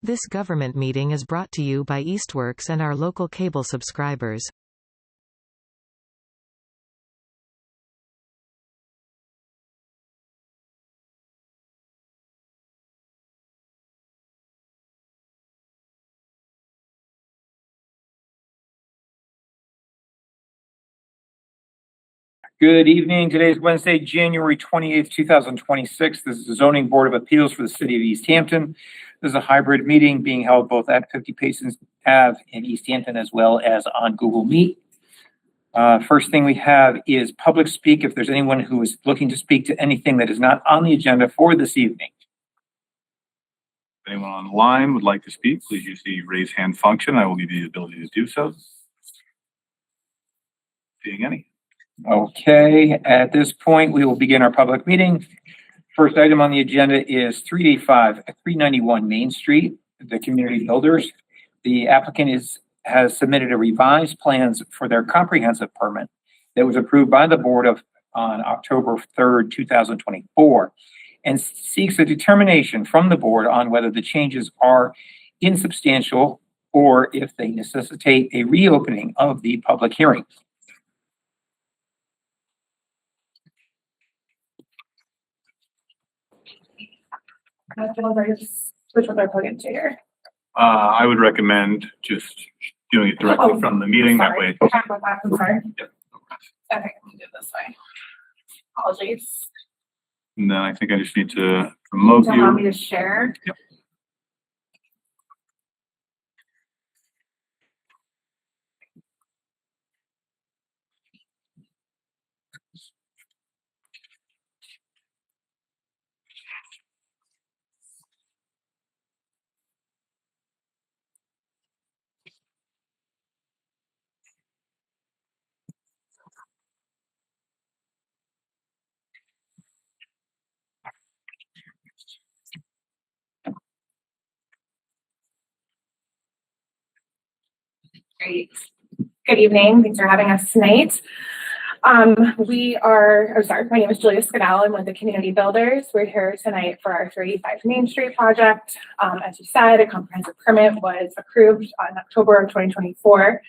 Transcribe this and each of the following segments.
This government meeting is brought to you by Eastworks and our local cable subscribers. Good evening. Today is Wednesday, January 28th, 2026. This is the Zoning Board of Appeals for the City of Easthampton. This is a hybrid meeting being held both at 50 Parsons Ave in Easthampton as well as on Google Meet. First thing we have is public speak. If there's anyone who is looking to speak to anything that is not on the agenda for this evening. If anyone on the line would like to speak, please use the raise hand function. I will give you the ability to do so. Seeing any? Okay, at this point, we will begin our public meeting. First item on the agenda is 385 at 391 Main Street, the community builders. The applicant has submitted a revised plans for their comprehensive permit that was approved by the board on October 3rd, 2024, and seeks a determination from the board on whether the changes are insubstantial or if they necessitate a reopening of the public hearing. Which one do I plug into here? I would recommend just doing it directly from the meeting. That way. I'm sorry. Yep. Okay, let me do it this way. Apologies. And then I think I just need to promote Do you. you want me to share? Yep. Great. Good evening. Thanks for having us tonight. My name is Julia Scannell. I'm with the Community Builders. We're here tonight for our 385 Main Street project. As you said, a comprehensive permit was approved on October of 2024.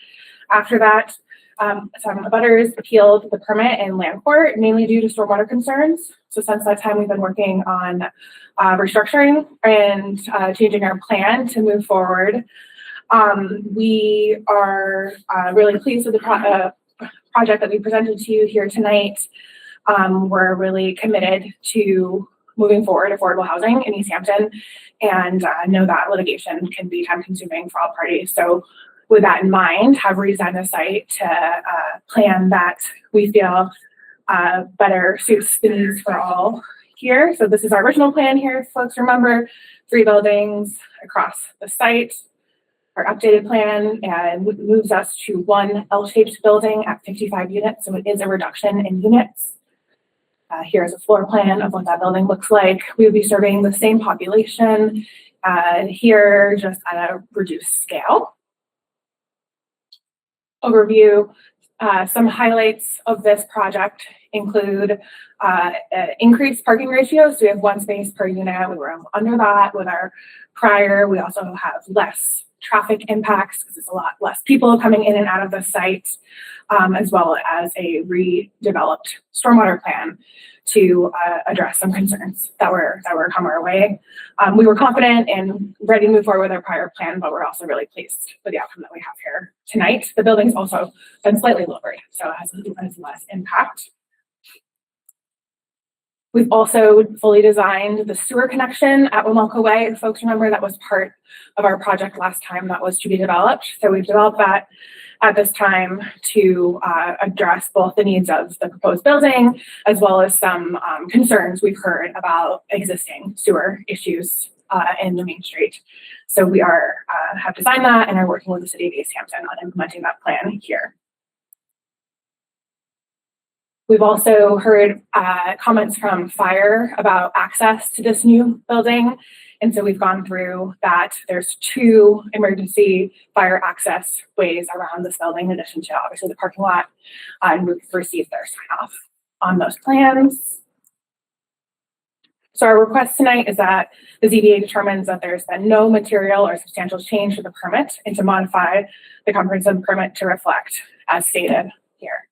After that, some abutters appealed the permit in land court, mainly due to stormwater concerns. So since that time, we've been working on restructuring and changing our plan to move forward. We are really pleased with the project that we presented to you here tonight. We're really committed to moving forward affordable housing in Easthampton and know that litigation can be time consuming for all parties. So with that in mind, have redesigned the site to a plan that we feel better suits the needs for all here. So this is our original plan here, if folks remember, 3 buildings across the site. Our updated plan and moves us to 1 L-shaped building at 55 units. So it is a reduction in units. Here's a floor plan of what that building looks like. We would be serving the same population here, just at a reduced scale. Overview, some highlights of this project include increased parking ratios. So we have 1 space per unit. We were under that with our prior. We also have less traffic impacts because there's a lot less people coming in and out of the site, as well as a redeveloped stormwater plan to address some concerns that were come our way. We were confident and ready to move forward with our prior plan, but we're also really pleased with the outcome that we have here tonight. The building's also been slightly lowered, so it has less impact. We've also fully designed the sewer connection at Wamelka Way. If folks remember, that was part of our project last time that was to be developed. So we've developed that at this time to address both the needs of the proposed building, as well as some concerns we've heard about existing sewer issues in the Main Street. So we have designed that and are working with the City of Easthampton on implementing that plan here. We've also heard comments from fire about access to this new building. And so we've gone through that. There's 2 emergency fire access ways around this building, in addition to obviously the parking lot. And we've received their sign off on those plans. So our request tonight is that the ZBA determines that there's been no material or substantial change to the permit and to modify the comprehensive permit to reflect as stated here.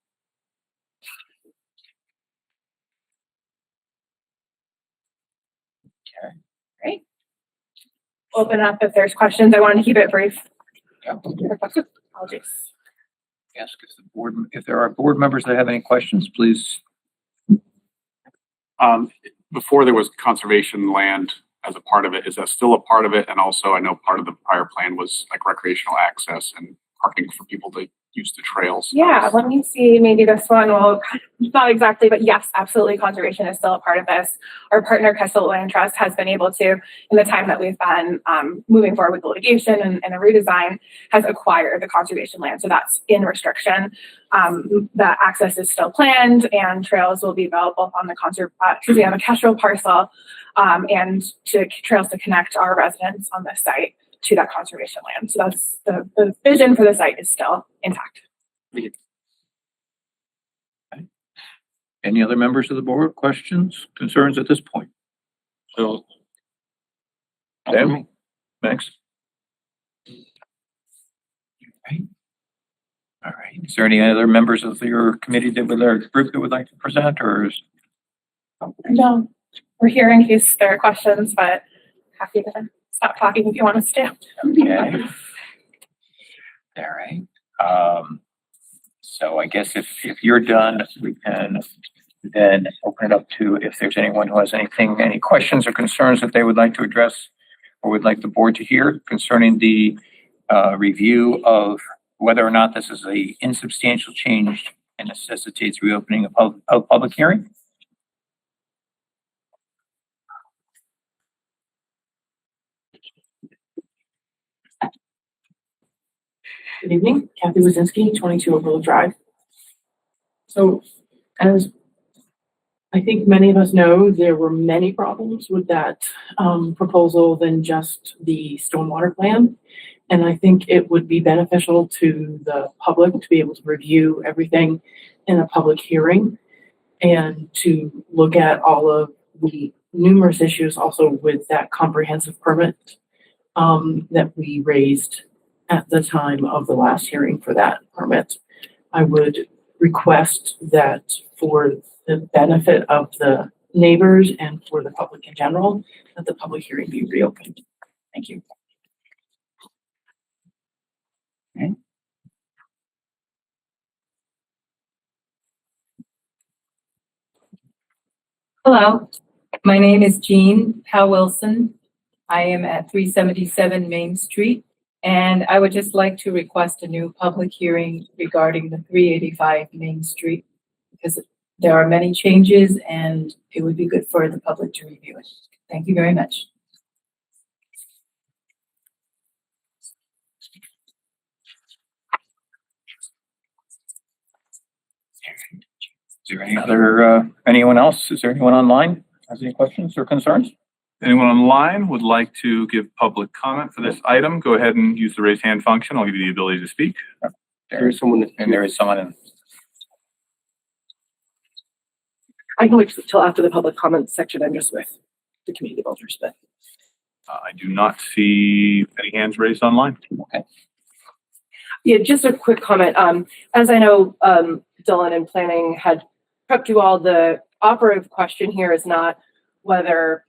Okay. Great. Open up if there's questions. I wanted to keep it brief. Yeah. Apologies. Ask if there are board members that have any questions, please. Before there was conservation land as a part of it, is that still a part of it? And also I know part of the prior plan was like recreational access and parking for people to use the trails. Yeah, let me see, maybe this one, well, not exactly, but yes, absolutely, conservation is still a part of this. Our partner, Castle Land Trust, has been able to, in the time that we've been moving forward with the litigation and a redesign, has acquired the conservation land. So that's in restriction. The access is still planned and trails will be available on the on a Kestrel parcel and to trails to connect our residents on this site to that conservation land. So that's the vision for the site is still intact. Okay. Any other members of the board? Questions, concerns at this point? So, Sam, Max? Okay. All right. Is there any other members of your committee that would, or group that would like to present, or is? No, we're here in case there are questions, but happy to stop talking if you want us to. Okay. All right. So I guess if you're done, we can then open it up to if there's anyone who has any questions or concerns that they would like to address or would like the board to hear concerning the review of whether or not this is a insubstantial change and necessitates reopening of public hearing. Good evening, Kathy Wazinski, 22 Overlook Drive. So as I think many of us know, there were many problems with that proposal than just the stormwater plan. And I think it would be beneficial to the public to be able to review everything in a public hearing and to look at all of the numerous issues also with that comprehensive permit that we raised at the time of the last hearing for that permit. I would request that for the benefit of the neighbors and for the public in general, that the public hearing be reopened. Thank you. Okay. Hello, my name is Jean Powell-Wilson. I am at 377 Main Street, and I would just like to request a new public hearing regarding the 385 Main Street because there are many changes and it would be good for the public to review it. Thank you very much. Is there any other, anyone else? Is there anyone online has any questions or concerns? Anyone online would like to give public comment for this item? Go ahead and use the raise hand function. I'll give you the ability to speak. There is someone in. I can wait till after the public comment section. I'm just with the community builders, but I do not see any hands raised online. Okay. yeah, just a quick comment. As I know, Dylan in planning had prepped you all. The operative question here is not whether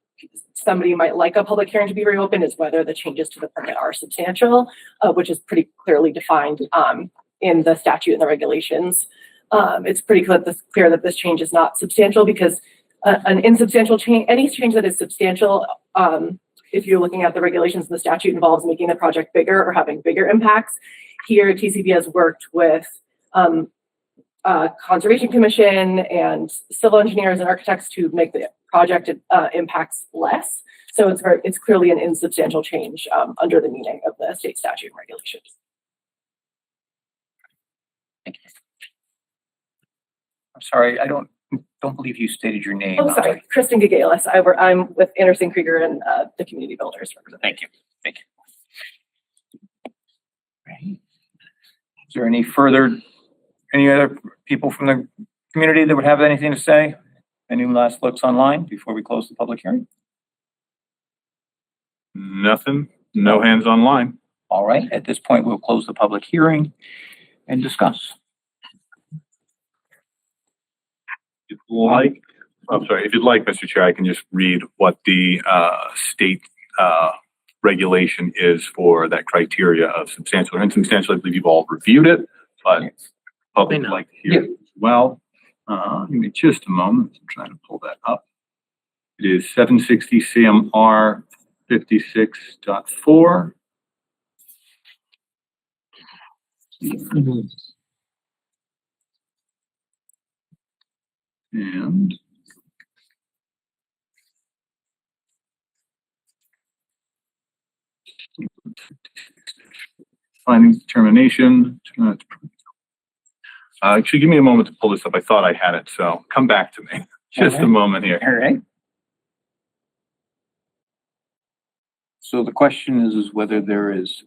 somebody might like a public hearing to be reopened, is whether the changes to the permit are substantial, which is pretty clearly defined in the statute and the regulations. It's pretty clear that this change is not substantial because an insubstantial change, any change that is substantial, if you're looking at the regulations and the statute, involves making the project bigger or having bigger impacts. Here, TCB has worked with Conservation Commission and civil engineers and architects to make the project impacts less. So it's clearly an insubstantial change under the meaning of the state statute and regulations. Thank you. I'm sorry, I don't believe you stated your name. Oh, sorry, Kristen Gagalis. I'm with Anderson Krieger and the community builders. Thank you. Thank you. Right. Is there any other people from the community that would have anything to say? Any last looks online before we close the public hearing? Nothing, no hands online. All right, at this point, we'll close the public hearing and discuss. If you'd like, I'm sorry, if you'd like, Mr. Chair, I can just read what the state regulation is for that criteria of substantial or insubstantial. I believe you've all reviewed it, but public would like to hear it as well. Give me just a moment. I'm trying to pull that up. It is 760 CMR 56.4. And finding determination. Actually, give me a moment to pull this up. I thought I had it, so come back to me. Just a moment here. All right. So the question is whether there is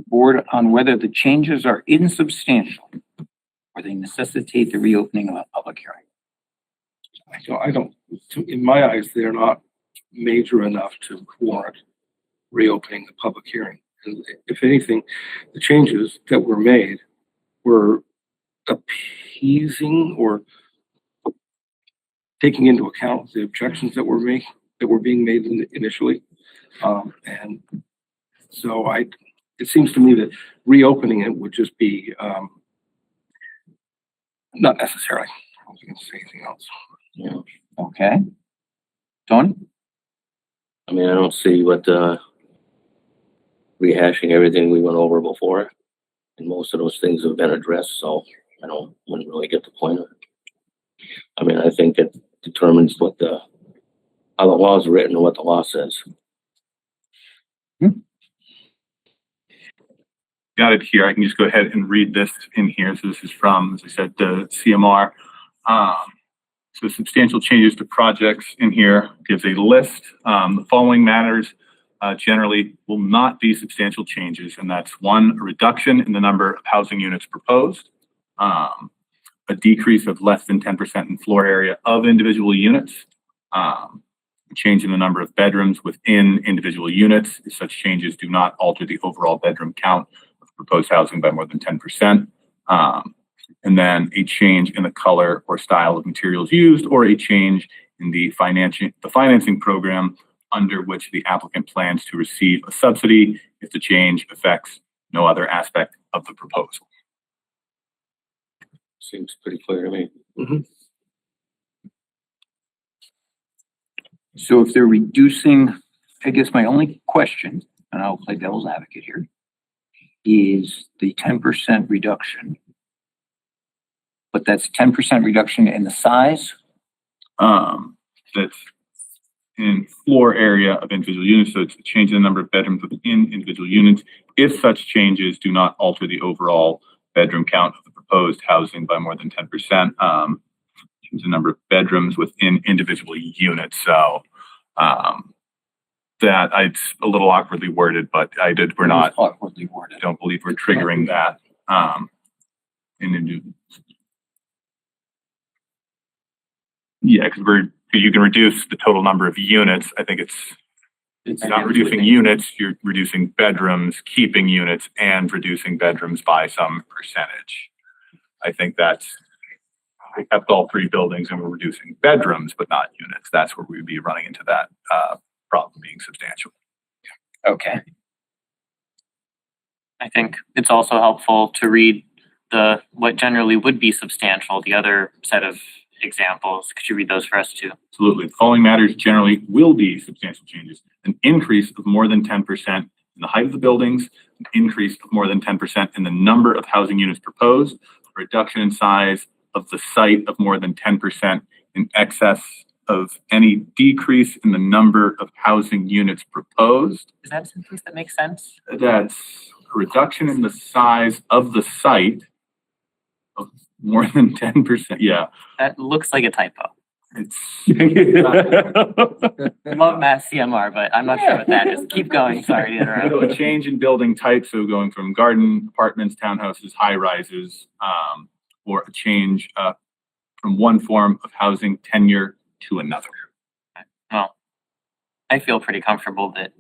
board on whether the changes are insubstantial or they necessitate the reopening of a public hearing. In my eyes, they're not major enough to warrant reopening the public hearing. And if anything, the changes that were made were appeasing or taking into account the objections that were being made initially. And so it seems to me that reopening it would just be not necessary. I was going to say anything else. Yeah. Okay. Tony? I mean, I don't see what rehashing everything we went over before, and most of those things have been addressed, so wouldn't really get the point of it. I mean, I think it determines how the law is written and what the law says. Got it here. I can just go ahead and read this in here. So this is from, as I said, the CMR. So substantial changes to projects in here gives a list. The following matters generally will not be substantial changes, and that's one, a reduction in the number of housing units proposed, a decrease of less than 10% in floor area of individual units, a change in the number of bedrooms within individual units. Such changes do not alter the overall bedroom count of proposed housing by more than 10%. And then a change in the color or style of materials used, or a change in the financing program under which the applicant plans to receive a subsidy if the change affects no other aspect of the proposal. Seems pretty clear to me. Mm-hmm. So if they're reducing, I guess my only question, and I'll play devil's advocate here, is the 10% reduction. But that's 10% reduction in the size? That's in floor area of individual units. So it's a change in the number of bedrooms within individual units if such changes do not alter the overall bedroom count of the proposed housing by more than 10%. Change the number of bedrooms within individual units. So that it's a little awkwardly worded, but we're not Awkwardly worded. I don't believe we're triggering that. Yeah, because you can reduce the total number of units. I think it's not reducing units, you're reducing bedrooms, keeping units, and reducing bedrooms by some percentage. I think we kept all three buildings and we're reducing bedrooms, but not units. That's where we'd be running into that problem being substantial. Okay. I think it's also helpful to read what generally would be substantial, the other set of examples. Could you read those for us too? Absolutely. The following matters generally will be substantial changes. An increase of more than 10% in the height of the buildings, an increase of more than 10% in the number of housing units proposed, a reduction in size of the site of more than 10% in excess of any decrease in the number of housing units proposed. Is that a sentence that makes sense? That's a reduction in the size of the site of more than 10%. Yeah. That looks like a typo. It's I love Mass CMR, but I'm not sure what that is. Keep going. Sorry to interrupt. a change in building type, so going from garden, apartments, townhouses, high rises, or a change from one form of housing tenure to another. Well, I feel pretty comfortable that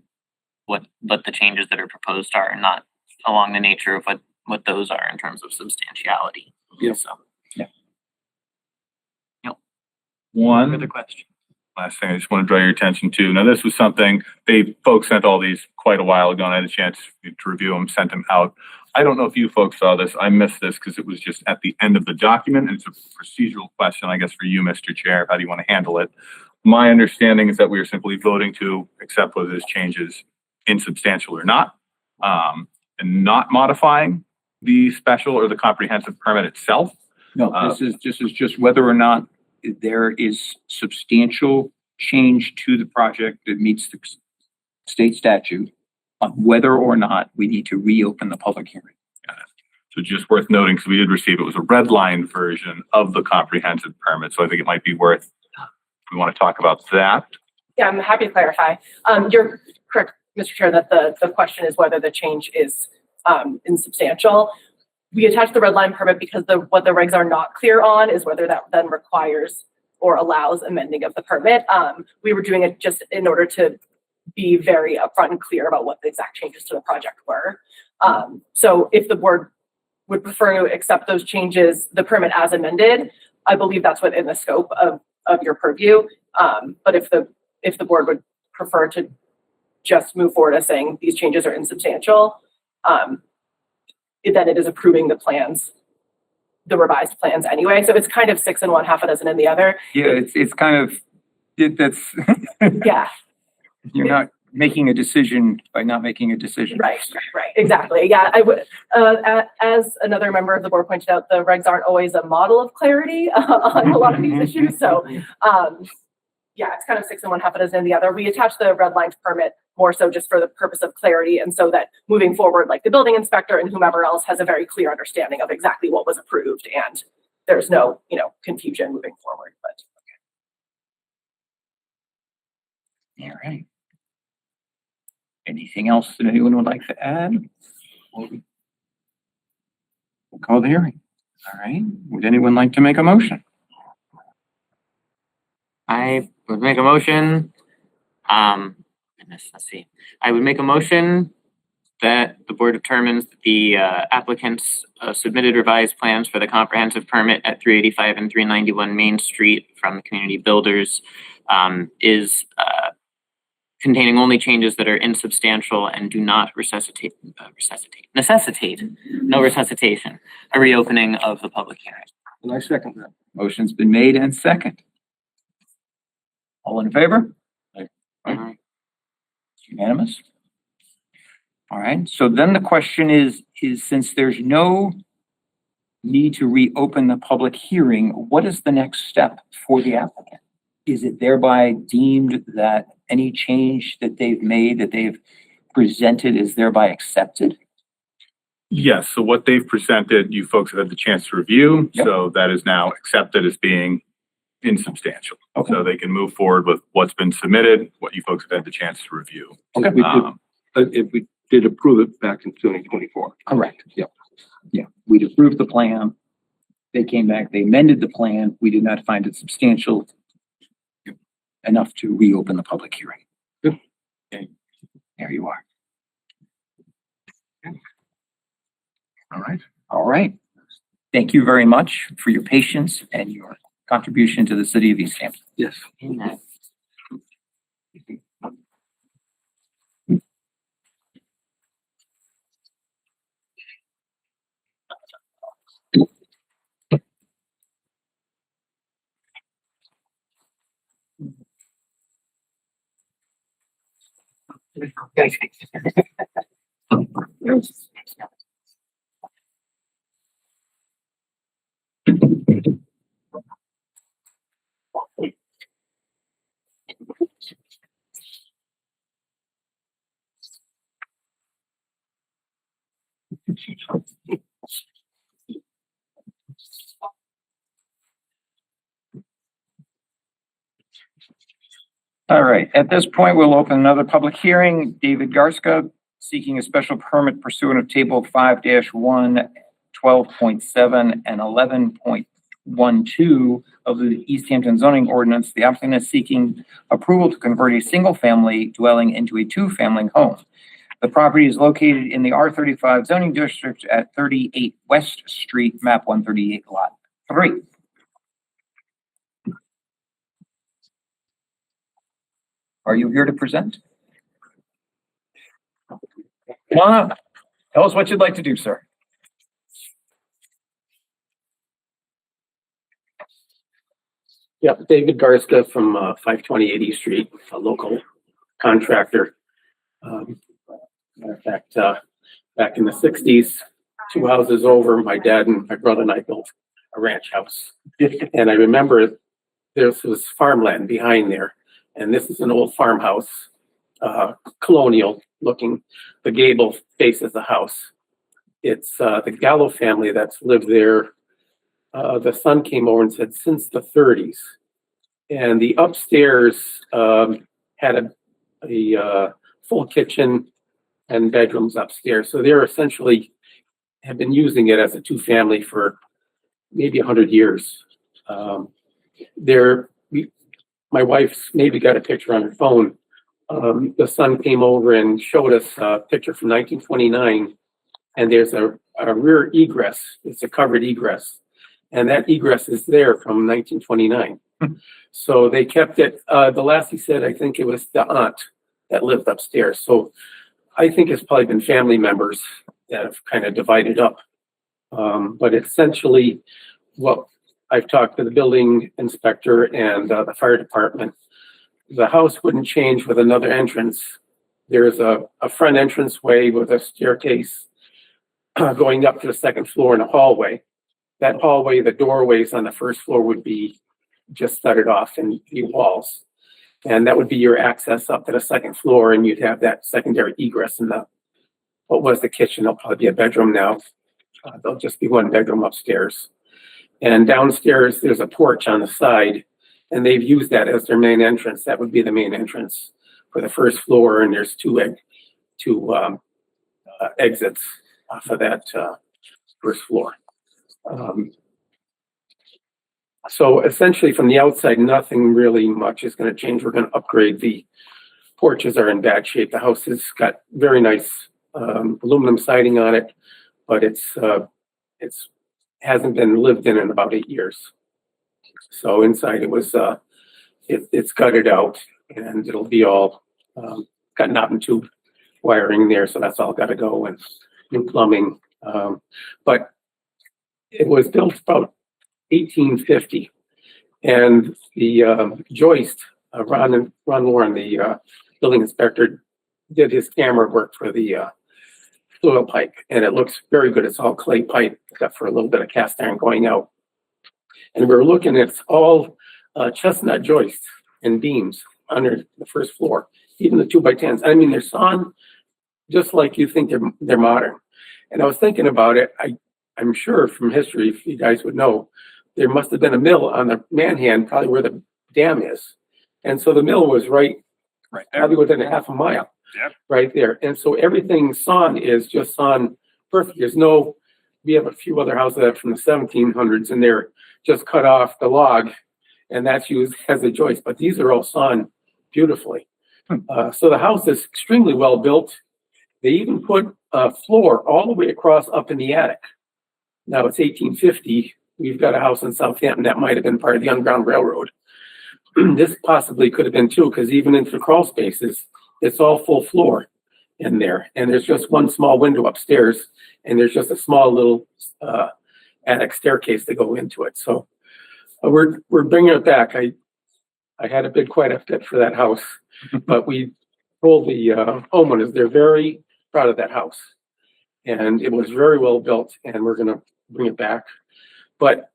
what the changes that are proposed are not along the nature of what those are in terms of substantiality. Yeah. So, One further question. last thing I just want to draw your attention to. Now, this was something folks sent all these quite a while ago, and I had a chance to review them, sent them out. I don't know if you folks saw this. I missed this because it was just at the end of the document, and it's a procedural question, I guess, for you, Mr. Chair. How do you want to handle it? My understanding is that we are simply voting to accept whether this change is insubstantial or not, and not modifying the special or the comprehensive permit itself. No, this is just whether or not there is substantial change to the project that meets the state statute on whether or not we need to reopen the public hearing. So just worth noting, because we did receive, it was a red line version of the comprehensive permit. So I think it might be worth, if we want to talk about that. Yeah, I'm happy to clarify. You're correct, Mr. Chair, that the question is whether the change is insubstantial. We attach the red line permit because what the regs are not clear on is whether that then requires or allows amending of the permit. We were doing it just in order to be very upfront and clear about what the exact changes to the project were. So if the board would prefer to accept those changes, the permit as amended, I believe that's within the scope of your purview. But if the board would prefer to just move forward as saying these changes are insubstantial, then it is approving the plans, the revised plans anyway. So it's kind of 6 in one, half a dozen in the other. Yeah, it's kind of, that's, Yeah, you're not making a decision by not making a decision. right, exactly. Yeah, I would, as another member of the board pointed out, the regs aren't always a model of clarity on a lot of these issues. So, yeah, it's kind of 6 in one, half a dozen in the other. We attach the red line permit more so just for the purpose of clarity, and so that moving forward, like the building inspector and whomever else has a very clear understanding of exactly what was approved, and there's no, confusion moving forward. But All right. Anything else that anyone would like to add? We'll call the hearing. All right. Would anyone like to make a motion? I would make a motion. Let's see. I would make a motion that the board determines that the applicants submitted revised plans for the comprehensive permit at 385 and 391 Main Street from the community builders is containing only changes that are insubstantial and do not necessitate a reopening of the public hearing. And I second that. Motion's been made and second. All in favor? Aye. Unanimous? All right, so then the question is since there's no need to reopen the public hearing, what is the next step for the applicant? Is it thereby deemed that any change that they've made, that they've presented, is thereby accepted? Yes, so what they've presented, you folks have had the chance to review. Yep. So that is now accepted as being insubstantial. Okay. So they can move forward with what's been submitted, what you folks have had the chance to review. Okay. If we did approve it back in 2024. Correct. Yep. Yeah, we'd approved the plan. They came back, they amended the plan. We did not find it substantial enough to reopen the public hearing. Good. Okay, there you are. All right. All right. Thank you very much for your patience and your contribution to the city of Easthampton. Yes. All right, at this point, we'll open another public hearing. David Garska seeking a special permit pursuant of table 5-1, 12.7, and 11.3 612 of the Easthampton zoning ordinance. The applicant is seeking approval to convert a single-family dwelling into a two-family home. The property is located in the R35 zoning district at 38 West Street, map 138, lot 3. Are you here to present? Come on up. Tell us what you'd like to do, sir. Yep, David Garska from 528 East Street, a local contractor. Matter of fact, back in the 60s, 2 houses over, my dad and my brother and I built a ranch house. And I remember there was farmland behind there. And this is an old farmhouse, colonial looking. The gable faces the house. It's the Gallo family that's lived there. The son came over and said since the 30s. And the upstairs had a full kitchen and bedrooms upstairs. So they're essentially have been using it as a two-family for maybe 100 years. My wife's maybe got a picture on her phone. The son came over and showed us a picture from 1929, and there's a rear egress. It's a covered egress, and that egress is there from 1929. So they kept it. The last he said, I think it was the aunt that lived upstairs. So I think it's probably been family members that have kind of divided up. But essentially, what I've talked to the building inspector and the fire department. The house wouldn't change with another entrance. There's a front entrance way with a staircase going up to the second floor and a hallway. That hallway, the doorways on the first floor would be just studded off and be walls. And that would be your access up to the second floor, and you'd have that secondary egress in what was the kitchen. There'll probably be a bedroom now. There'll just be one bedroom upstairs. And downstairs, there's a porch on the side, and they've used that as their main entrance. That would be the main entrance for the first floor, and there's two exits off of that first floor. So essentially, from the outside, nothing really much is going to change. We're going to upgrade. The porches are in bad shape. The house has got very nice aluminum siding on it, but it's hasn't been lived in about 8 years. So inside it was it's gutted out, and it'll be all got knob and tube wiring there, so that's all got to go, and new plumbing. But it was built about 1850, and the joist, Ron Warren, the building inspector, did his camera work for the soil pipe, and it looks very good. It's all clay pipe, except for a little bit of cast iron going out. And we're looking at all chestnut joists and beams under the first floor, even the 2x10s. I mean, they're sawn just like you think they're modern. And I was thinking about it. I'm sure from history, if you guys would know, there must have been a mill on the Manhan, probably where the dam is. And so the mill was right there, probably within a half a mile. Yep. Right there. And so everything sawn is just sawn perfect. We have a few other houses that are from the 1700s, and they're just cut off the log, and that's used as a joist. But these are all sawn beautifully. So the house is extremely well built. They even put a floor all the way across up in the attic. Now it's 1850. We've got a house in Southampton that might have been part of the Underground Railroad. This possibly could have been too, because even into the crawl spaces, it's all full floor in there, and there's just one small window upstairs, and there's just a small little attic staircase to go into it. So we're bringing it back. I had to bid quite a bit for that house, but we told the homeowners they're very proud of that house, and it was very well built, and we're going to bring it back. But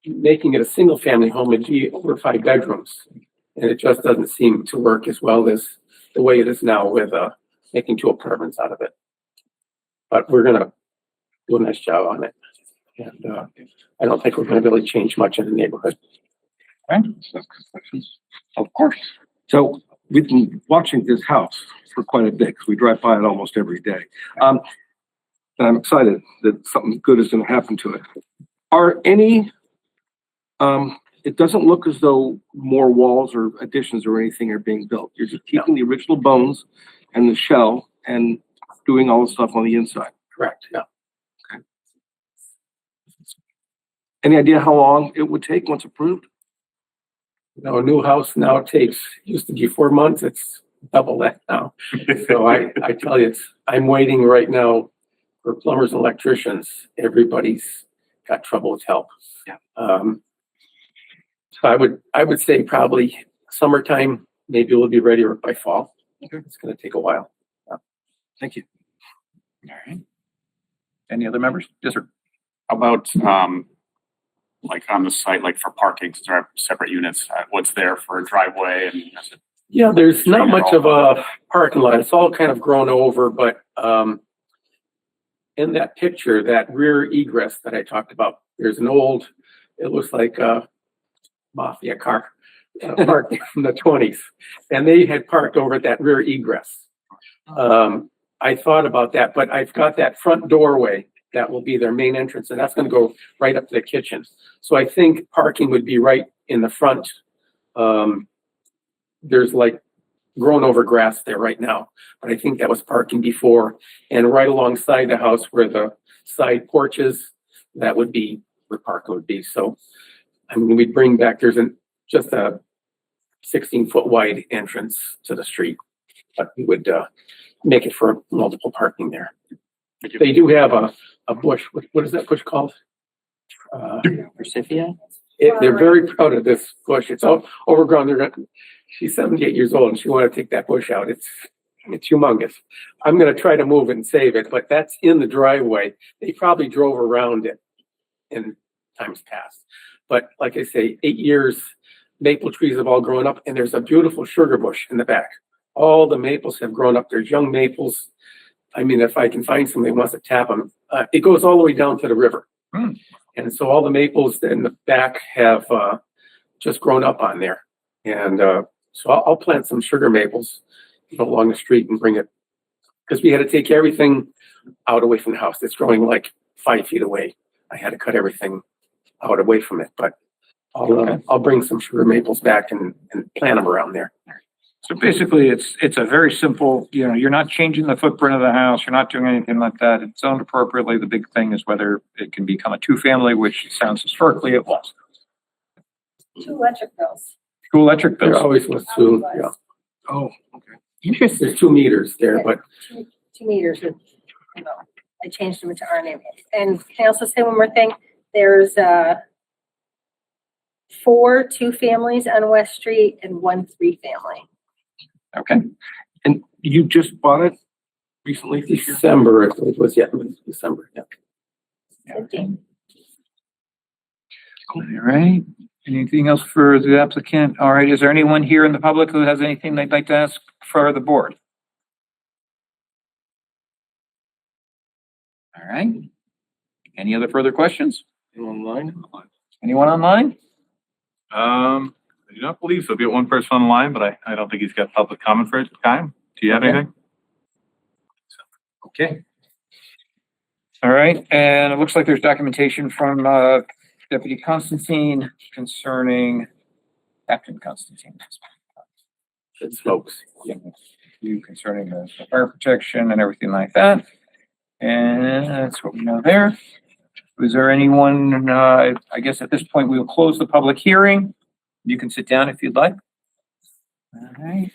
making it a single family home, it'd be over 5 bedrooms, and it just doesn't seem to work as well as the way it is now with making 2 apartments out of it. But we're going to do a nice job on it. And I don't think we're going to really change much in the neighborhood. Right? Of course. So we've been watching this house for quite a bit, because we drive by it almost every day. And I'm excited that something good is going to happen to it. Are any It doesn't look as though more walls or additions or anything are being built. You're just keeping the original bones and the shell and doing all the stuff on the inside. Correct, yeah. Any idea how long it would take once approved? A new house now takes, used to be 4 months, it's double that now. So I tell you, I'm waiting right now for plumbers and electricians. Everybody's got trouble with help. Yeah. So I would say probably summertime, maybe we'll be ready by fall. Okay. It's gonna take a while. Thank you. All right. Any other members? Yes, sir. About, like on the site, like for parking, since there are separate units, what's there for a driveway and is it? Yeah, there's not much of a parking lot. It's all kind of grown over, but in that picture, that rear egress that I talked about, there's an old, it looks like a mafia car parked in the 20s. And they had parked over at that rear egress. I thought about that, but I've got that front doorway that will be their main entrance, and that's going to go right up to the kitchen. So I think parking would be right in the front. There's like grown over grass there right now, but I think that was parking before. And right alongside the house where the side porches, that would be where parking would be. So I mean, we'd bring back, just a 16-foot wide entrance to the street, but we would make it for multiple parking there. They do have a bush. What is that bush called? Forsythia? They're very proud of this bush. It's all overgrown. She's 78 years old and she wanted to take that bush out. It's humongous. I'm going to try to move it and save it, but that's in the driveway. They probably drove around it in times past. But like I say, 8 years, maple trees have all grown up, and there's a beautiful sugar bush in the back. All the maples have grown up. There's young maples. I mean, if I can find somebody who wants to tap them, it goes all the way down to the river. And so all the maples in the back have just grown up on there. And so I'll plant some sugar maples, along the street and bring it, because we had to take everything out away from the house. It's growing like 5 feet away. I had to cut everything out away from it, but I'll bring some sugar maples back and plant them around there. So basically, it's a very simple, you're not changing the footprint of the house. You're not doing anything like that. It's zoned appropriately. The big thing is whether it can become a two-family, which sounds historically it was. 2 electric bills. 2 electric There bills. always was 2, yeah. Oh, okay. Interesting. There's 2 meters there, but 2 meters with, I changed them into our name. And can I also say one more thing? There's 4 2-families on West Street and 1 3-family. Okay. And you just bought it recently this year? December, it was, yeah, it was December, yeah. All right. Anything else for the applicant? All right. Is there anyone here in the public who has anything they'd like to ask for the board? All right. Any other further questions? Online? Anyone online? I do not believe so. We have one person online, but I don't think he's got public comment for his time. Do you have Okay. anything? Okay. All right. And it looks like there's documentation from Deputy Constantine concerning Captain Constantine. It smokes. You concerning the fire protection and everything like that. And that's what we know there. Was there anyone, I guess at this point, we will close the public hearing. You can sit down if you'd like. All right.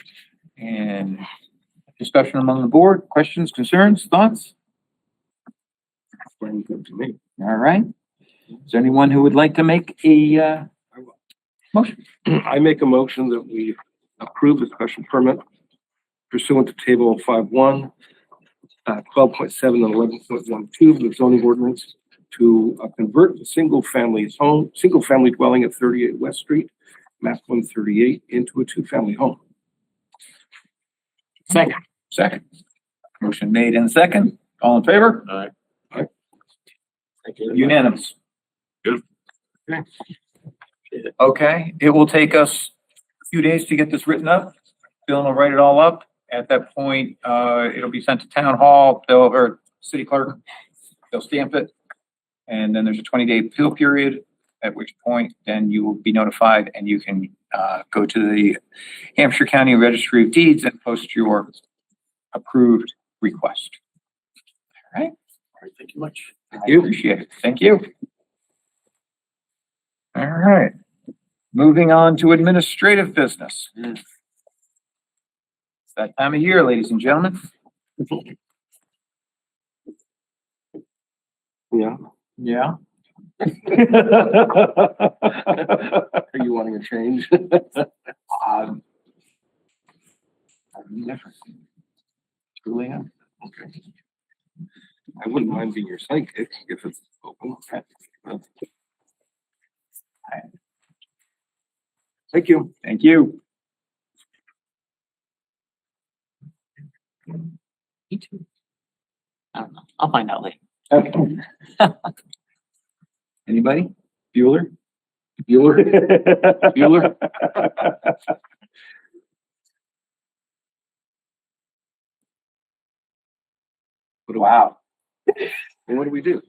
And discussion among the board, questions, concerns, thoughts? Very good to me. All right. Is there anyone who would like to make a motion? I make a motion that we approve the special permit pursuant to table 5.1, 12.7 and 11.12 of the zoning ordinance to convert the single-family dwelling at 38 West Street, map 138, into a 2-family home. Second. Motion made in second. All in favor? Aye. Unanimous. Good. Okay, it will take us a few days to get this written up. Bill will write it all up. At that point, it'll be sent to town hall, or city clerk. They'll stamp it. And then there's a 20-day appeal period. at which point then you will be notified and you can go to the Hampshire County Registry of Deeds and post your approved request. All right. All right, thank you much. I appreciate it. Thank you. All right. Moving on to administrative business. It's that time of year, ladies and gentlemen. Yeah. Yeah. Are you wanting a change? Different. Truly am. Okay. I wouldn't mind being your sidekick if it's open. Thank you. Thank you. Me too. I don't know. I'll find out later. Okay. Anybody? Bueller? Bueller? Bueller? Wow. Well, what do we do?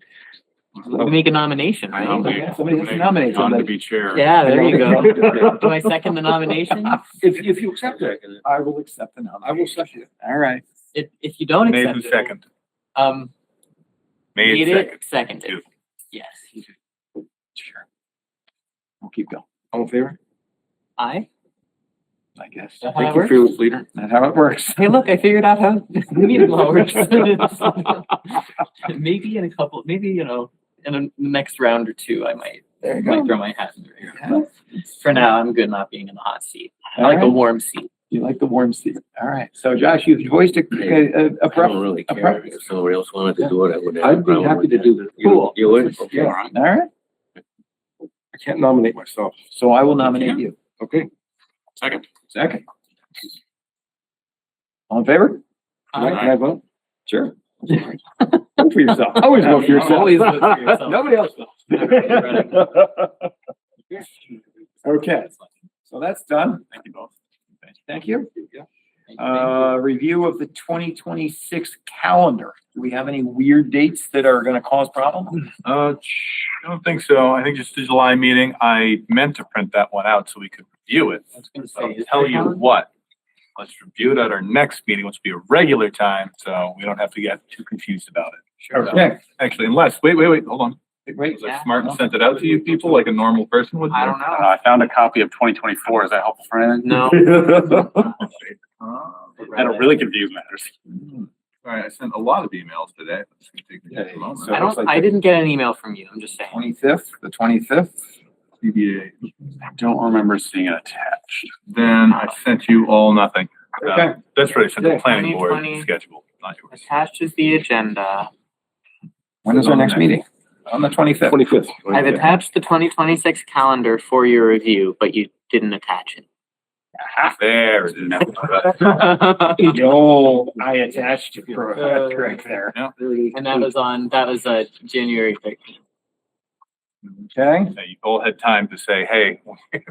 We make a nomination, I right? nominate- Yeah, somebody has to nominate John to somebody. be chair. Yeah, there you go. Do I second the nomination? If you accept it, I will accept the I will second it. All right. If you don't Made accept and it, second. made Made it, second. seconded. Two. Yes. Sure. We'll keep going. All in favor? I. I guess. That's how Thank it you, works. fearless leader. That's how it works. Hey, look, I figured out how the meeting law works. Maybe in a couple, maybe, you know, in the next round or two, I might There you might go. throw my hat in there. Yeah. But for now, I'm good not being in the hot seat. I All like a right. warm seat. You like the warm seat. All right. So Josh, you've voiced a I don't preference. really a care. preference. If somebody else wanted to do it, I would. have a I'd be problem happy with to that. do this. Cool. You would? Okay. Yeah. All right. I can't nominate myself. So I will nominate you. Okay. Second. Second. All in favor? Can I vote? Sure. Vote for yourself. Always vote for yourself. Always vote for yourself. Nobody else will. Okay. So that's done. Thank you both. Thank you. Yeah. Review of the 2026 calendar. Do we have any weird dates that are going to cause problems? I don't think so. I think just the July meeting, I meant to print that one out so we could review it. I was gonna So I'll say, is tell there you one? what, let's review it at our next meeting, which will be a regular time, so we don't have to get too confused about it. Okay. Actually, unless, wait, hold on. Wait. Was I smart and sent it out to you people like a normal person would? I don't know. I found a copy of 2024. Is that helpful for anything? No. That'll really confuse matters. All right, I sent a lot of emails today. It's gonna take me just a moment. So- I didn't get an email from you. I'm just saying. 25th, the 25th. CBA. I don't remember seeing it attached. Then I sent you all nothing. Okay. That's right, I sent the Okay. planning board 2020. schedule, not yours. Attached is the agenda. When is our next meeting? On the 25th. 25th. I've attached the 2026 calendar for your review, but you didn't attach it. There it is. Yo, I attached it. That's correct there. And that was January 13th. Okay. Now, you all had time to say, hey,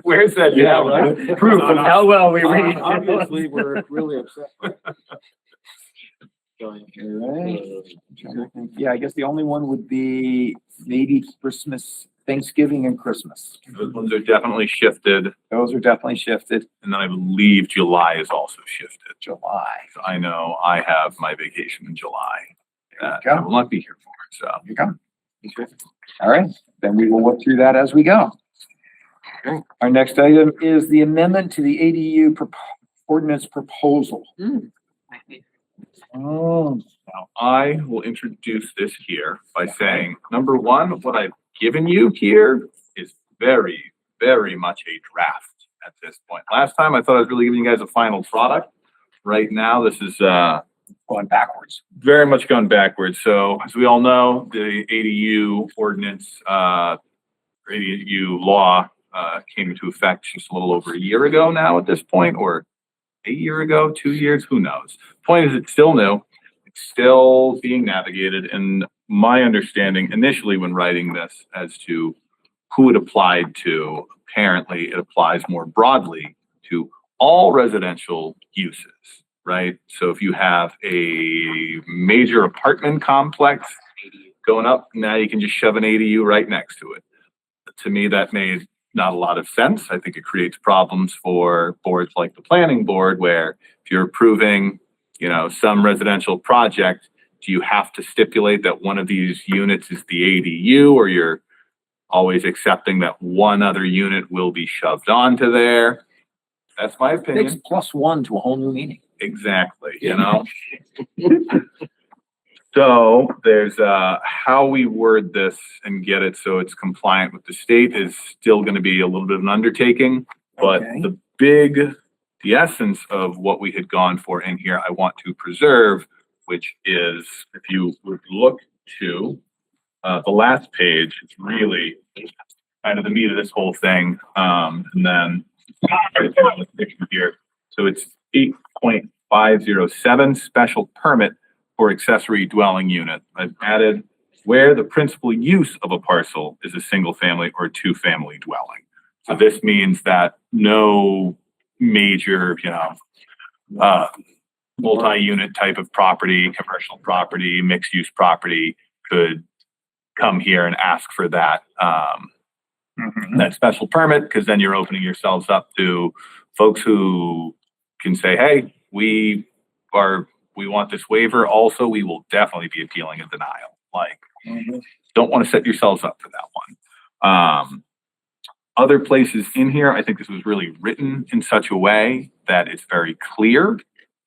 where's that? Yeah, now? right. Proof of how well we read. Obviously, we're really upset. Yeah, I guess the only one would be maybe Christmas, Thanksgiving and Christmas. Those ones are definitely shifted, Those are definitely shifted. and then I believe July is also shifted. July. So I know I have my vacation in July. That There you I go. will not be here for, so. There you go. All right, then we will work through that as we go. Okay. Our next item is the amendment to the ADU ordinance proposal. Oh, Now, I will introduce this here by saying, number one, what I've given you here is very, very much a draft at this point. Last time I thought I was really giving you guys a final product. Right now, this is going backwards. very much gone backwards. So as we all know, the ADU ordinance, ADU law came into effect just a little over a year ago now at this point, or a year ago, 2 years, who knows? Point is, it's still new. It's still being navigated. And my understanding initially when writing this as to who it applied to, apparently it applies more broadly to all residential uses, right? So if you have a major apartment complex going up, now you can just shove an ADU right next to it. The to me, that made not a lot of sense. I think it creates problems for boards like the planning board, where if you're approving, some residential project, do you have to stipulate that one of these units is the ADU, or you're always accepting that one other unit will be shoved onto there? That's my Takes opinion. +1 to a whole new meaning. Exactly, So there's how we word this and get it so it's compliant with the state is still going to be a little bit of an undertaking, but Okay. the essence of what we had gone for in here, I want to preserve, which is, if you would look to the last page, it's really kind of the meat of this whole thing. And then here, so it's 8.507 special permit for accessory dwelling unit. I've added where the principal use of a parcel is a single family or two family dwelling. So this means that no major, multi-unit type of property, commercial property, mixed use property could come here and ask for that, that special permit, because then you're opening yourselves up to folks who can say, hey, we want this waiver. Also, we will definitely be appealing a denial. Don't want to set yourselves up for that one. Other places in here, I think this was really written in such a way that it's very clear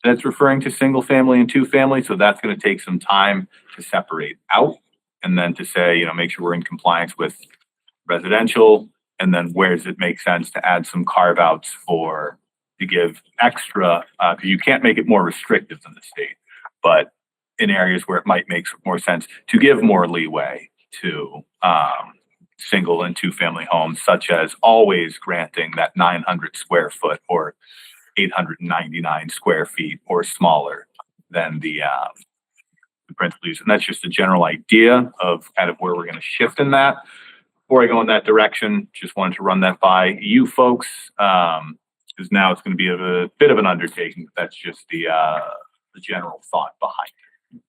that it's referring to single family and two family. So that's going to take some time to separate out, and then to say, make sure we're in compliance with residential, and then where does it make sense to add some carve outs to give extra, because you can't make it more restrictive than the state, but in areas where it might make more sense to give more leeway to single and two family homes, such as always granting that 900 square foot or 899 square feet or smaller than the principal use. And that's just a general idea of kind of where we're going to shift in that. Before I go in that direction, just wanted to run that by you folks, because now it's going to be a bit of an undertaking. That's just the general thought behind it.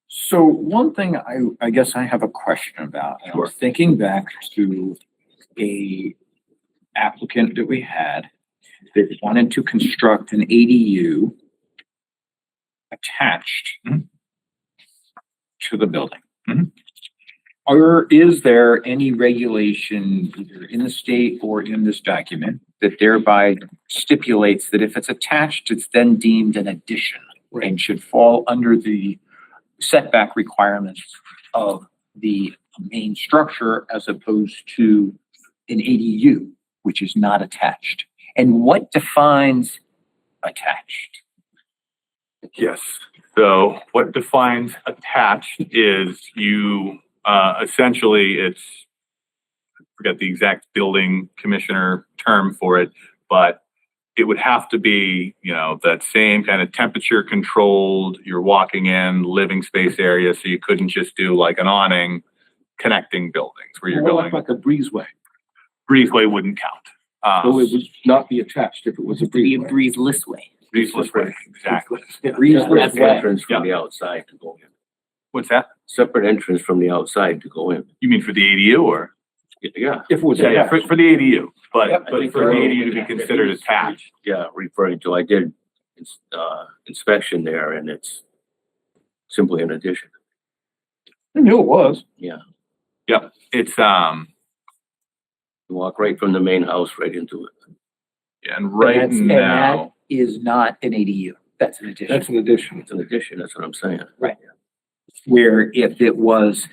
So one thing I guess I have a question about. I was thinking back to a applicant that we had that wanted to construct an ADU attached to the building. Or is there any regulation either in the state or in this document that thereby stipulates that if it's attached, it's then deemed an addition and should fall under the setback requirements of the main structure as opposed to an ADU, which is not attached? And what defines attached? Yes. So what defines attached is you essentially I forget the exact building commissioner term for it, but it would have to be, that same kind of temperature controlled, you're walking in, living space area, so you couldn't just do like an awning connecting buildings where you're going. Like a breezeway. Breezeway wouldn't count. So it would not be attached if it was a breezeway. Breezeless way. Breezeless way, exactly. Separate entrance from the outside to go in. What's that? Separate entrance from the outside to go in. You mean for the ADU or? Yeah. If it was Yeah, attached. for the ADU, but I for the think ADU to be considered attached. Yeah, referring to, I did inspection there, and it's simply an addition. I knew it was. Yeah. Yep, it's You walk right from the main house right into it. and right now, that is not an ADU. That's an addition. That's an addition. It's an addition, that's what I'm saying. Where if it was,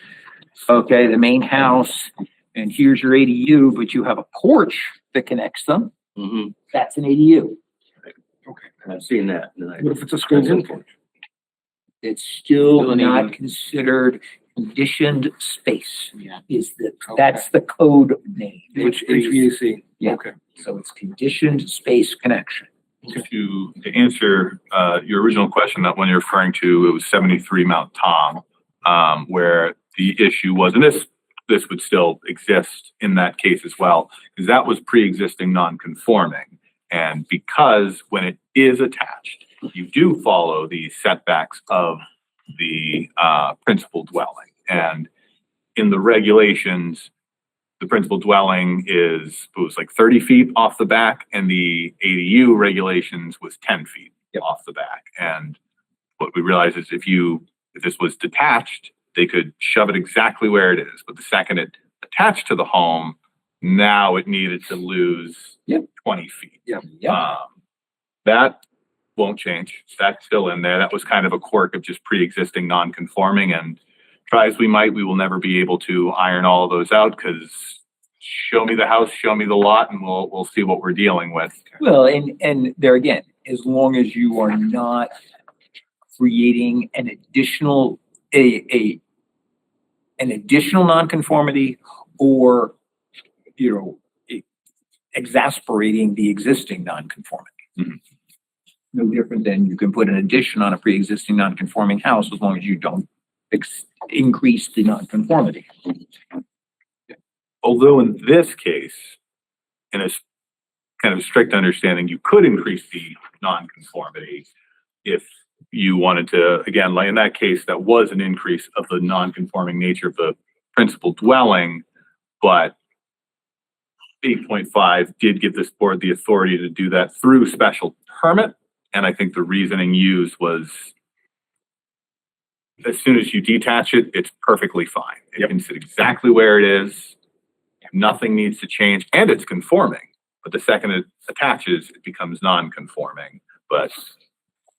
okay, the main house and here's your ADU, but you have a porch that connects them, Mm-hmm. that's an ADU. Okay. I've seen that. And What if it's a screened-in porch? It's still Still an not ADU. considered conditioned space. Yeah. That's the code name. Which HVAC? Yeah. Okay. So it's conditioned space connection. to answer your original question, that when you're referring to, it was 73 Mount Tom, where the issue was, and this would still exist in that case as well, because that was pre-existing non-conforming. And because when it is attached, you do follow the setbacks of the principal dwelling. And in the regulations, the principal dwelling is, it was like 30 feet off the back, and the ADU regulations was 10 feet off the back. And what we realized is if this was detached, they could shove it exactly where it is. But the second it attached to the home, now it needed to lose 20 feet. That won't change. That's still in there. That was kind of a quirk of just pre-existing non-conforming, and try as we might, we will never be able to iron all of those out, because show me the house, show me the lot, and we'll see what we're dealing with. Well, and there again, as long as you are not creating an additional, an additional nonconformity, or, exasperating the existing nonconformity. Mhm. No different than you can put an addition on a pre-existing non-conforming house, as long as you don't increase the nonconformity. Although in this case, in a kind of strict understanding, you could increase the nonconformity if you wanted to. Again, like in that case, that was an increase of the nonconforming nature of the principal dwelling, but 8.5 did give this board the authority to do that through special permit. And I think the reasoning used was, as soon as you detach it, it's perfectly fine. It can sit exactly where it is. Nothing needs to change, and it's conforming. But the second it attaches, it becomes non-conforming. But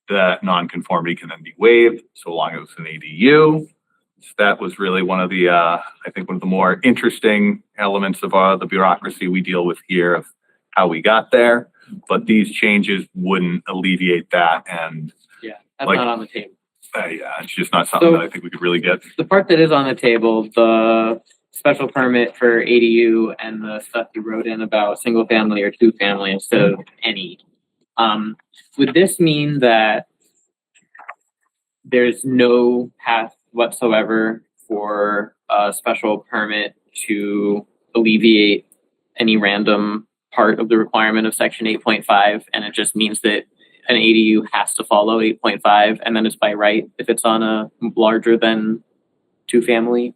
that non-conformity can then be waived so long as it's an ADU. So that was really one of the, I think one of the more interesting elements of the bureaucracy we deal with here, of how we got there. But these changes wouldn't alleviate that. And That's like, not on the table. it's just not something that I think we could really get. The part that is on the table, the special permit for ADU and the stuff you wrote in about single family or two family instead of any. Would this mean that there's no path whatsoever for a special permit to alleviate any random part of the requirement of section 8.5, and it just means that an ADU has to follow 8.5, and then it's by right if it's on a larger than two family?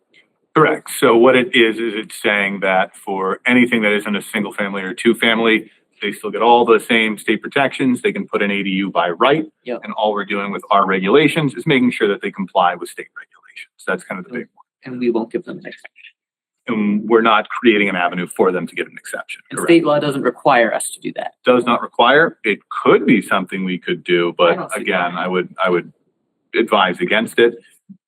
Correct. So what it is it's saying that for anything that isn't a single family or two family, they still get all the same state protections. They can put an ADU by right. Yep. And all we're doing with our regulations is making sure that they comply with state regulations. That's kind of the big one. And we won't give them an exception. And we're not creating an avenue for them to get an exception. And Correct. state law doesn't require us to do that. Does not require. It could be something we could do, I but don't see again, why. I would advise against it.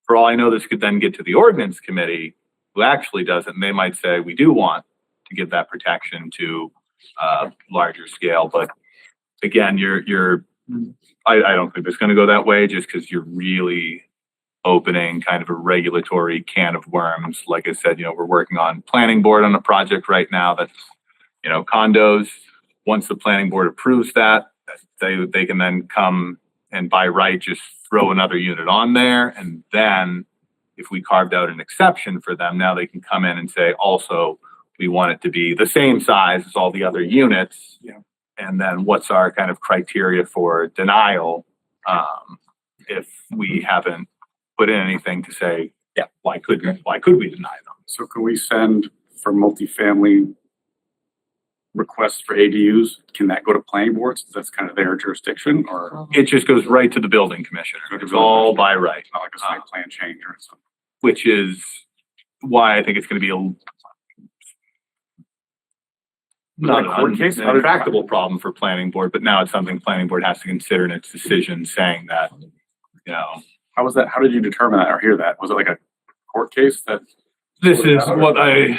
For all I know, this could then get to the ordinance committee, who actually does it, and they might say, we do want to give that protection to larger scale. But again, I don't think it's going to go that way, just because you're really opening kind of a regulatory can of worms. Like I said, we're working on planning board on a project right now that's, condos. Once the planning board approves that, they can then come and by right just throw another unit on there. And then if we carved out an exception for them, now they can come in and say, also, we want it to be the same size as all the other units. And then what's our kind of criteria for denial if we haven't put in anything to say, why could we deny them? So can we send for multifamily requests for ADUs? Can that go to planning boards? That's kind of their jurisdiction, or It just goes right to the building commissioner. It's all by right, not like a site plan change or something? which is why I think it's going to be not a court case? an intractable problem for planning board, but now it's something planning board has to consider in its decision, saying that, How was that? How did you determine that or hear that? Was it like a court case that? this is what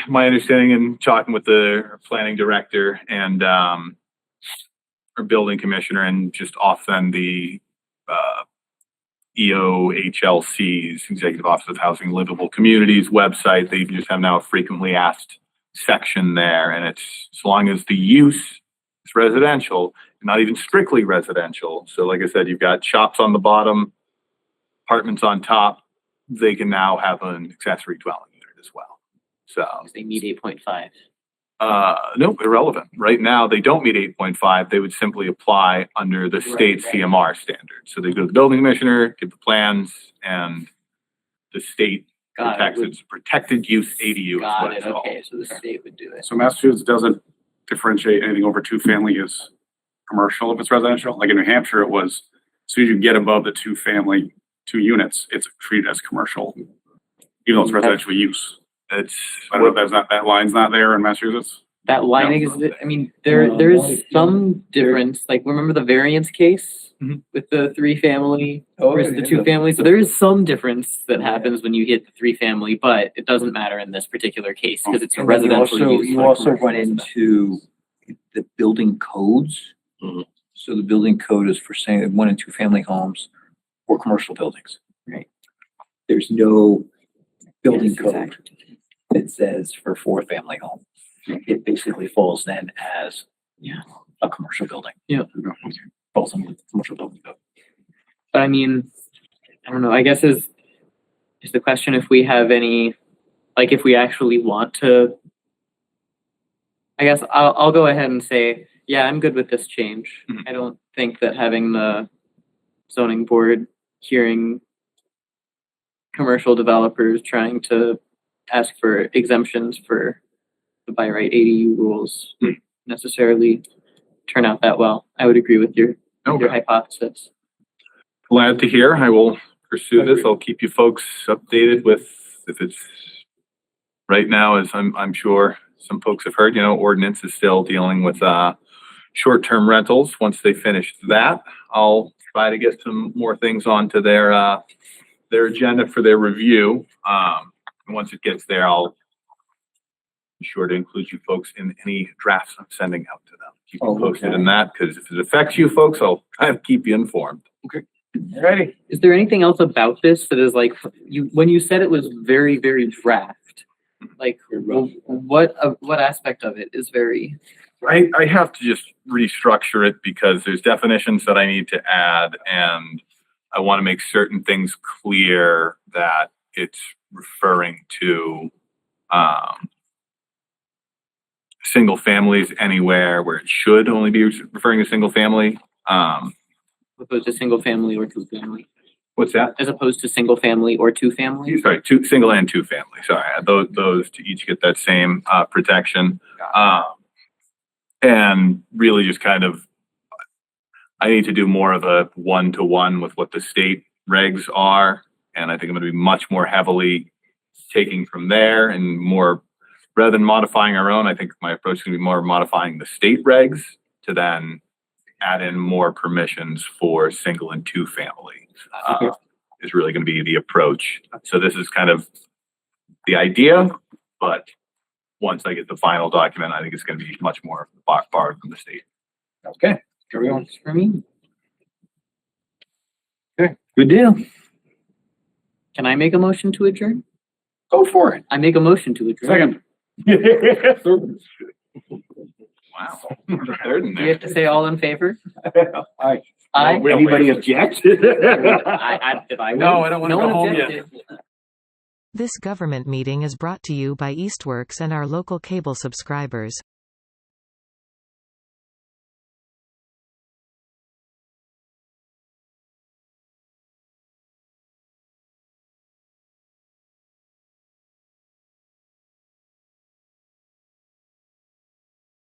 my understanding in talking with the planning director and our building commissioner, and just often the EOHLC's Executive Office of Housing and Livable Communities website. They just have now a frequently asked section there, and it's as long as the use is residential, not even strictly residential. So like I said, you've got shops on the bottom, apartments on top, they can now have an accessory dwelling unit as well. So They need 8.5. no, irrelevant. Right now, they don't meet 8.5. They would simply apply under the state CMR standard. So they go to the building commissioner, give the plans, and the state protects, it's protected use ADU is Got what it, it's called. okay, so the state would do it. So Massachusetts doesn't differentiate anything over two-family as commercial if it's residential. Like in New Hampshire, it was, as soon as you get above the two-family, 2 units, it's treated as commercial, even though it's residential use. It's, I don't know if that line's not there in Massachusetts. That line is, I mean, there's some difference, like, remember the variance case? Mhm. With the 3-family Oh, versus the yeah. 2-family, so there is some difference that happens when you hit the 3-family, but it doesn't matter in this particular case, because it's a And then residential use. You not a also commercial run residence. into the building codes. Mhm. So the building code is for saying 1 and 2 family homes or commercial buildings. Right. There's no building Yes, code exactly. that says for 4-family home. It basically falls then as a commercial building. Yeah. Falls under the commercial building code. But I mean, I don't know, I guess is the question if we have any, like, if we actually want to. I guess I'll go ahead and say, yeah, I'm good with this change. Mhm. I don't think that having the zoning board hearing commercial developers trying to ask for exemptions for the by right ADU rules would necessarily turn out that well. I would agree with your okay. hypothesis. Glad to hear. I will pursue this. I'll keep you folks updated with if it's right now, as I'm sure some folks have heard, ordinance is still dealing with short-term rentals. Once they finish that, I'll try to get some more things onto their agenda for their review. And once it gets there, I'll be sure to include you folks in any drafts I'm sending out to them. Keep you posted in that, because if it affects you folks, I'll try to keep you informed. Ready? Is there anything else about this that is like, when you said it was very, very draft, like what aspect of it is very? I have to just restructure it because there's definitions that I need to add, and I want to make certain things clear that it's referring to single families anywhere where it should only be referring to single family. Opposed to single family or 2-family, What's that? as opposed to single family or 2-family? Sorry, single and 2 family. Sorry, those to each get that same protection. And really just kind of, I need to do more of a 1-to-1 with what the state regs are. And I think I'm going to be much more heavily taking from there and more, rather than modifying our own, I think my approach is going to be more modifying the state regs to then add in more permissions for single and 2-family. Is really going to be the approach. So this is kind of the idea, but once I get the final document, I think it's going to be much more far from the state. Okay, carry on. For me, Okay, good deal. can I make a motion to adjourn? Go for it. I make a motion to adjourn. Second. Wow. Third in Do you there. have to say all in favor? Aye. Aye. Anybody object? If I No, I don't wanna no go one home yet. objected. This government meeting is brought to you by Eastworks and our local cable subscribers.